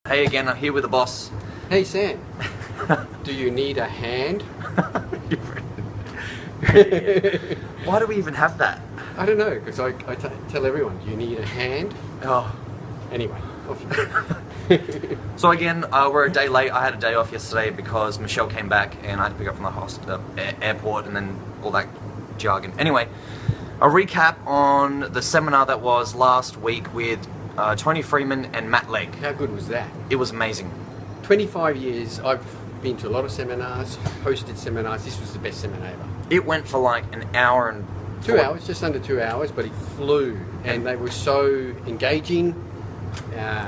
Hey again, I'm here with the boss. Hey Sam, do you need a hand? Why do we even have that? I don't know, because I tell everyone, do you need a hand? Oh. Anyway, off you go. So again, we're a day late. I had a day off yesterday because Michelle came back and I had to pick up from the airport and then all that jargon. Anyway, a recap on the seminar that was last week with Tony Freeman and Matt Legg. How good was that? It was amazing. 25 years, I've been to a lot of seminars, hosted seminars. This was the best seminar ever. It went for like an hour and 2 hours, just under 2 hours, but it flew. And they were so engaging,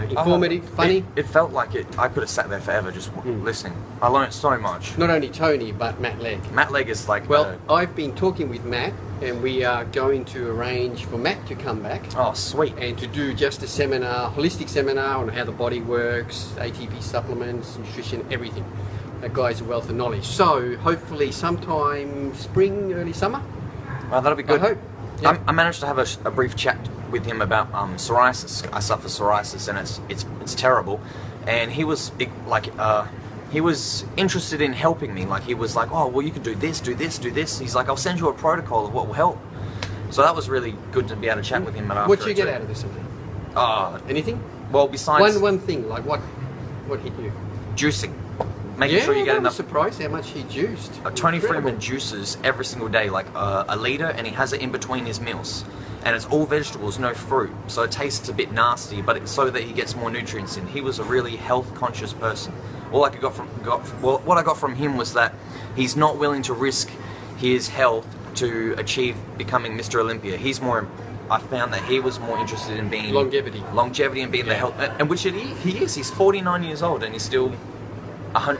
informative, funny. It felt like I could have sat there forever just listening. I learned so much. Not only Tony, but Matt Legg. Matt Legg is like... Well, I've been talking with Matt, and we are going to arrange for Matt to come back. Oh, sweet. And to do just a seminar, holistic seminar on how the body works, ATP supplements, nutrition, everything. That guy's a wealth of knowledge. So, hopefully sometime spring, early summer. Oh, that'll be good. I hope. Yeah. I managed to have a brief chat with him about psoriasis. I suffer psoriasis and it's terrible. And he was he was interested in helping me. Like he was like, oh well, you can do this, do this, do this. He's like, I'll send you a protocol of what will help. So that was really good to be able to chat with him. What did you get out of this? Anything? Well, besides one thing, like what hit you? Juicing. Making sure you get enough. I'm surprised how much he juiced. Tony Freeman juices every single day, like a litre, and he has it in between his meals. And it's all vegetables, no fruit. So it tastes a bit nasty, but it's so that he gets more nutrients in. He was a really health-conscious person. What I got from him was that he's not willing to risk his health to achieve becoming Mr. Olympia. I found that he was more interested in being... Longevity and being the health... And which he is. He's 49 years old and he's still...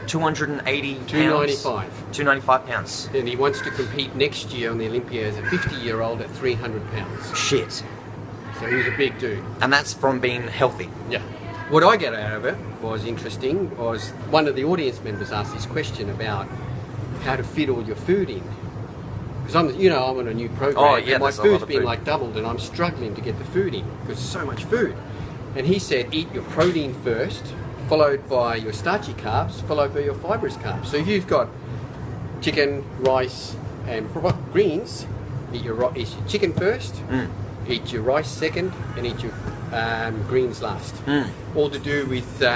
280 pounds. 295 pounds. And he wants to compete next year on the Olympia as a 50-year-old at 300 pounds. Shit. So he's a big dude. And that's from being healthy. Yeah. What I get out of it was interesting, was one of the audience members asked this question about how to fit all your food in. Because I'm on a new program. Oh, yeah, and my food's been like doubled and I'm struggling to get the food in because there's so much food. And he said, eat your protein first, followed by your starchy carbs, followed by your fibrous carbs. So if you've got chicken, rice, and greens, eat your chicken first, eat your rice second, and eat your greens last. All to do with the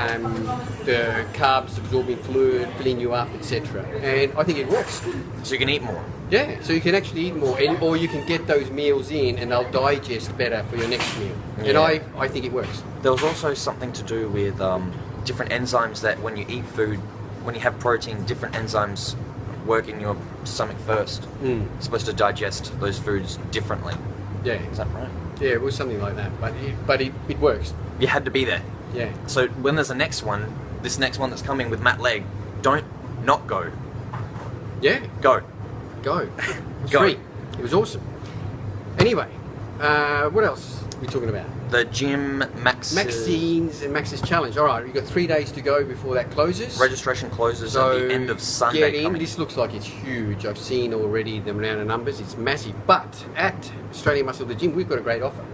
carbs absorbing fluid, filling you up, etc. And I think it works. So you can eat more. Yeah, so you can actually eat more, or you can get those meals in and they'll digest better for your next meal. Yeah. And I think it works. There was also something to do with different enzymes that when you eat food, when you have protein, different enzymes work in your stomach first. It's supposed to digest those foods differently. Yeah. Is that right? Yeah, it was something like that, but it works. You had to be there. Yeah. So when there's this next one that's coming with Matt Legg, don't not go. Yeah. Go. It was free. It was awesome. Anyway, what else are we talking about? The gym, Maxine's and Max's challenge. All right, we've got 3 days to go before that closes. Registration closes at the end of Sunday. Get in. This looks like it's huge. I've seen already the amount of numbers. It's massive. But at Australian Muscle the Gym, we've got a great offer.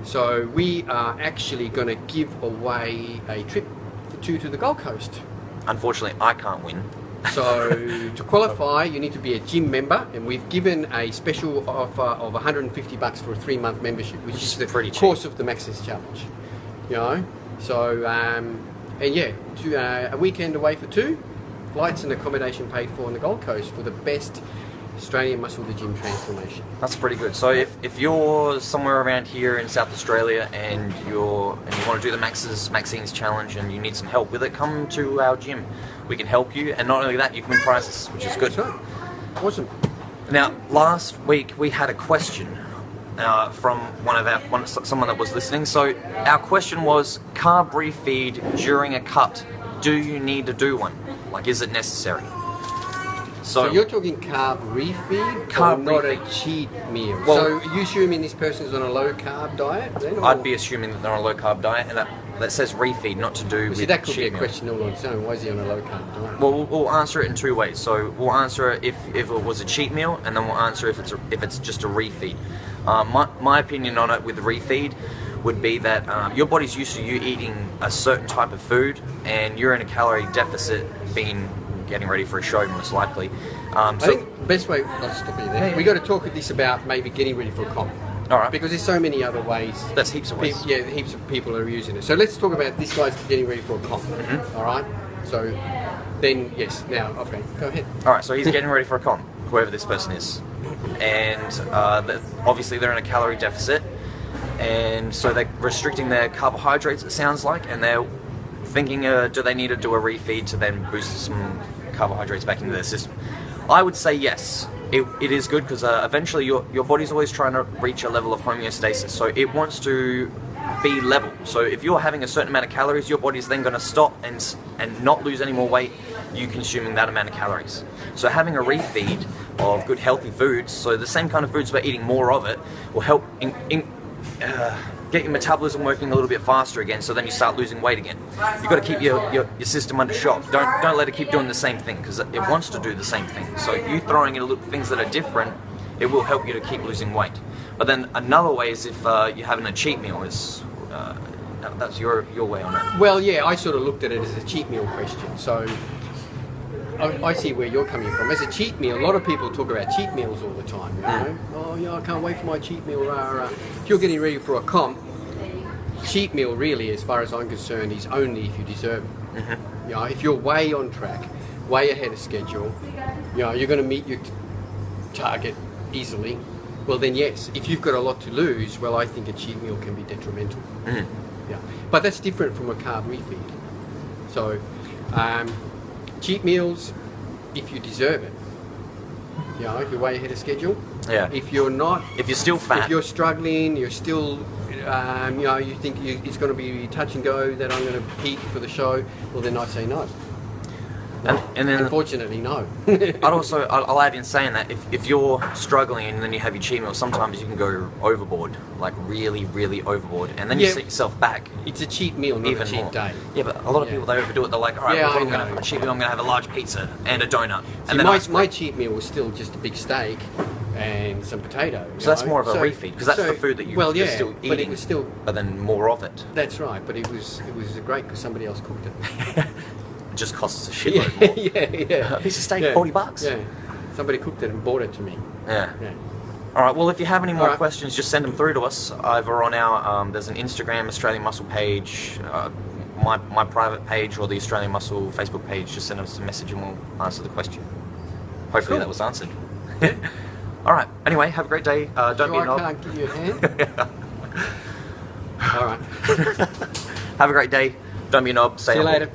So we are actually going to give away a trip for two to the Gold Coast. Unfortunately, I can't win. So to qualify, you need to be a gym member, and we've given a special offer of $150 for a 3-month membership, which is the course of the Max's challenge. You know, so and yeah, a weekend away for two, flights and accommodation paid for on the Gold Coast for the best Australian Muscle the Gym transformation. That's pretty good. So if you're somewhere around here in South Australia and you want to do the Maxine's challenge and you need some help with it, come to our gym. We can help you, and not only that, you can win prizes, which is good. That's right. Awesome. Now, last week we had a question from someone that was listening. So our question was, carb refeed during a cut. Do you need to do one? Like, is it necessary? So you're talking carb refeed, or not a cheat meal? Well, so are you assuming this person's on a low carb diet then? Or? I'd be assuming that they're on a low carb diet, and that says refeed, not to do with that could cheat be a question all on its own. Why is he on a low carb diet? Well, we'll answer it in two ways. So we'll answer it if it was a cheat meal, and then we'll answer if it's just a refeed. My opinion on it with the refeed would be that your body's used to you eating a certain type of food, and you're in a calorie deficit, getting ready for a show most likely. I think the best way, let's stop you there. Yeah. We got to talk this about maybe getting ready for a comp. All right. Because there's so many other ways. That's heaps of ways. Yeah, heaps of people are using it. So let's talk about this guy's getting ready for a comp. All right. So then, yes. Now, okay, go ahead. All right. So he's getting ready for a comp, whoever this person is, and obviously they're in a calorie deficit, and so they're restricting their carbohydrates. It sounds like, and they're thinking, do they need to do a refeed to then boost some carbohydrates back into their system? I would say yes. It is good because eventually your body's always trying to reach a level of homeostasis, so it wants to be level. So if you're having a certain amount of calories, your body's then going to stop and not lose any more weight, you consuming that amount of calories. So having a refeed of good healthy foods, so the same kind of foods but eating more of it, will help get your metabolism working a little bit faster again, so then you start losing weight again. You've got to keep your system under shock. Don't let it keep doing the same thing, because it wants to do the same thing. So you throwing in things that are different, it will help you to keep losing weight. But then another way is if you're having a cheat meal. That's your way on it. Well, yeah, I sort of looked at it as a cheat meal question. So I see where you're coming from. As a cheat meal, a lot of people talk about cheat meals all the time. You know? Oh, yeah, I can't wait for my cheat meal. If you're getting ready for a comp, cheat meal really, as far as I'm concerned, is only if you deserve it. You know, if you're way on track, way ahead of schedule, you know, you're going to meet your target easily. Well, then yes. If you've got a lot to lose, well, I think a cheat meal can be detrimental. Yeah, but that's different from a carb refeed. So, cheat meals, if you deserve it. You know, if you're way ahead of schedule. Yeah. If you're not, If you're still fat, if you're struggling, you're still, you know, you think it's going to be touch and go that I'm going to eat for the show. Well, then I say no. and then Unfortunately, no. I'll add in saying that if you're struggling and then you have your cheat meal, sometimes you can go overboard, like really, really overboard, and then you set yourself back. It's a cheat meal, not Even a cheat more. day. Yeah, but a lot of people, they overdo it. They're like, all right, Yeah, well, I I'm going to know. have a cheat meal. I'm going to have a large pizza and a donut, See, and then my cheat meal was still just a big steak and some potato. So that's more of a refeed, because that's the food that you're still eating. But it was still. But then more of it. That's right, but it was great because somebody else cooked it. It just costs a shitload more. Yeah. A piece of steak, Yeah. $40. Yeah, somebody cooked it and bought it to me. Yeah. Yeah. All right. Well, if you have any more All right. questions, just send them through to us either on our. There's an Instagram Australian Muscle page, my private page, or the Australian Muscle Facebook page. Just send us a message and we'll answer the question. Hopefully Cool. that was answered. All right. Anyway, have a great day. Don't be a I knob. can't give you a hand. All right. Have a great day. Don't be a knob. Stay See you humble. later.